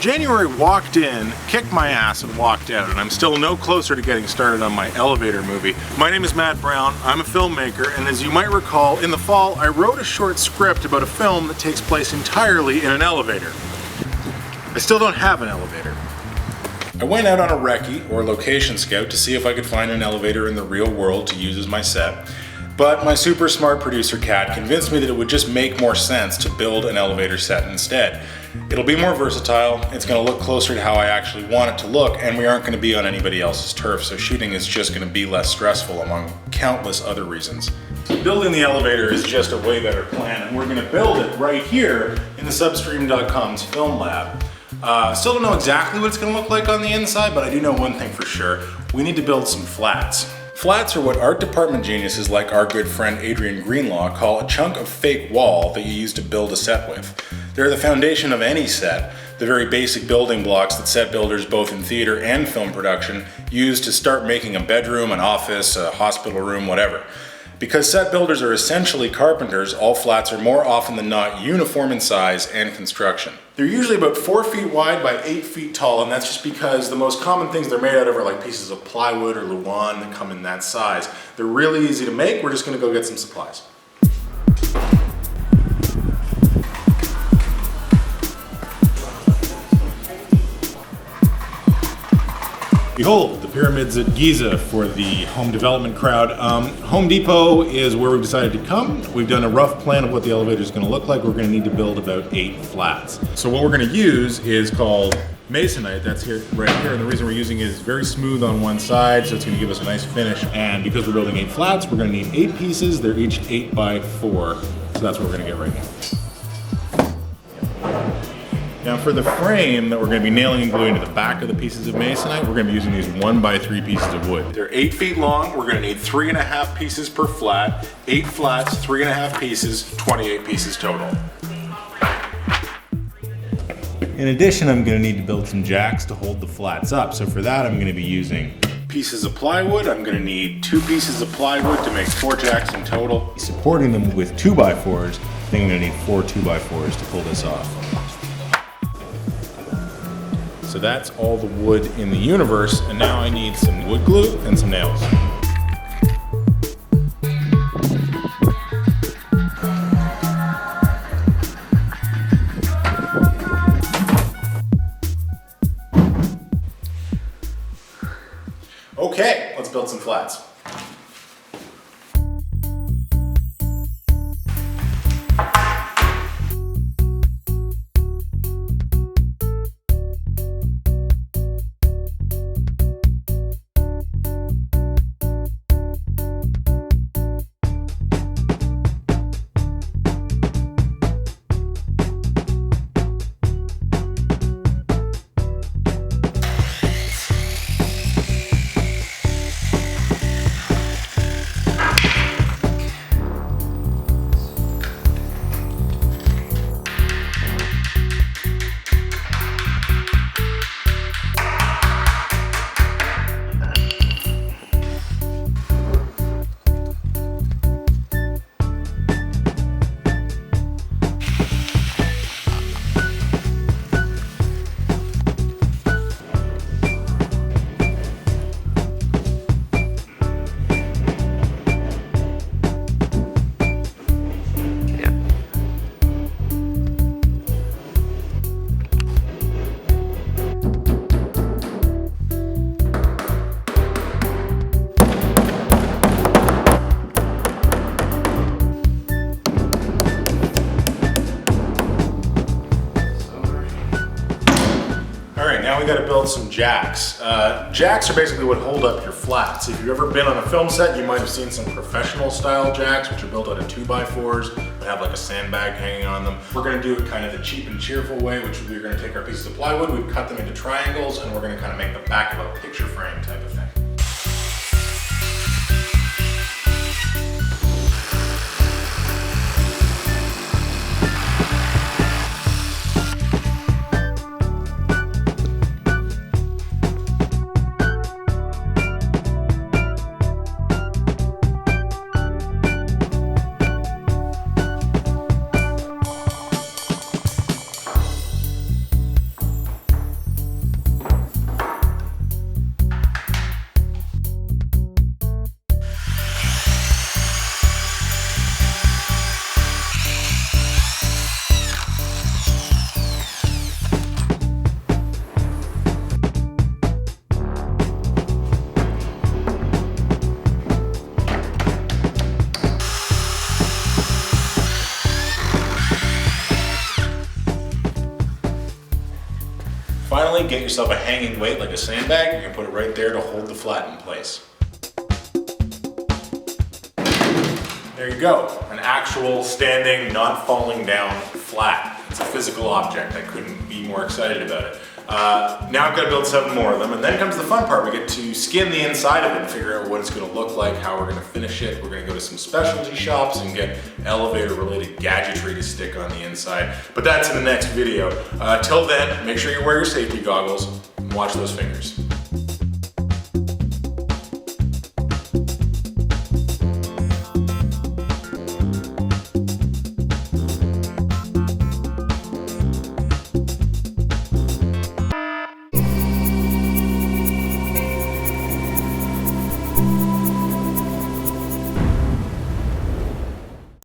January walked in, kicked my ass, and walked out, and I'm still no closer to getting started on my elevator movie. My name is Matt Brown, I'm a filmmaker, and as you might recall, in the fall I wrote a short script about a film that takes place entirely in an elevator. I still don't have an elevator. I went out on a recce, or location scout, to see if I could find an elevator in the real world to use as my set. But my super smart producer Kat convinced me that it would just make more sense to build an elevator set instead. It'll be more versatile, it's going to look closer to how I actually want it to look, and we aren't going to be on anybody else's turf, so shooting is just going to be less stressful among countless other reasons. Building the elevator is just a way better plan, and we're going to build it right here in the Substream.com's film lab. Still don't know exactly what it's going to look like on the inside, but I do know one thing for sure. We need to build some flats. Flats are what art department geniuses like our good friend Adrian Greenlaw call a chunk of fake wall that you use to build a set with. They're the foundation of any set, the very basic building blocks that set builders both in theater and film production use to start making a bedroom, an office, a hospital room, whatever. Because set builders are essentially carpenters, all flats are more often than not uniform in size and construction. They're usually about 4 feet wide by 8 feet tall, and that's just because the most common things they're made out of are like pieces of plywood or luan that come in that size. They're really easy to make. We're just gonna go get some supplies. Behold, the pyramids at Giza for the home development crowd. Home Depot is where we've decided to come. We've done a rough plan of what the elevator is going to look like. We're going to need to build about 8 flats. So what we're going to use is called masonite. That's here, right here. And the reason we're using it is very smooth on one side, so it's going to give us a nice finish. And because we're building 8 flats, we're going to need 8 pieces. They're each 8 by 4. So that's what we're going to get right now. Now for the frame that we're going to be nailing and gluing to the back of the pieces of masonite, we're going to be using these 1 by 3 pieces of wood. They're 8 feet long. We're going to need 3.5 pieces per flat, 8 flats, 3.5 pieces, 28 pieces total. In addition, I'm going to need to build some jacks to hold the flats up. So for that, I'm going to be using pieces of plywood. I'm going to need 2 pieces of plywood to make 4 jacks in total. Supporting them with 2 by 4s, I think I'm going to need 4 2 by 4s to pull this off. So that's all the wood in the universe, and now I need some wood glue and some nails. Okay, let's build some flats. Now we got to build some jacks. Jacks are basically what hold up your flats. If you've ever been on a film set, you might have seen some professional style jacks, which are built out of 2 by 4s that have like a sandbag hanging on them. We're going to do it kind of the cheap and cheerful way, which we're going to take our pieces of plywood, we've cut them into triangles, and we're going to kind of make the back of a picture frame type of thing. finally, get yourself a hanging weight like a sandbag. You can put it right there to hold the flat in place. There you go, an actual standing, not falling down flat. It's a physical object. I couldn't be more excited about it. Now I've got to build 7 more of them, and then comes the fun part. We get to skin the inside of it and figure out what it's going to look like, how we're going to finish it. We're going to go to some specialty shops and get elevator-related gadgetry to stick on the inside. But that's in the next video. Till then, make sure you wear your safety goggles and watch those fingers.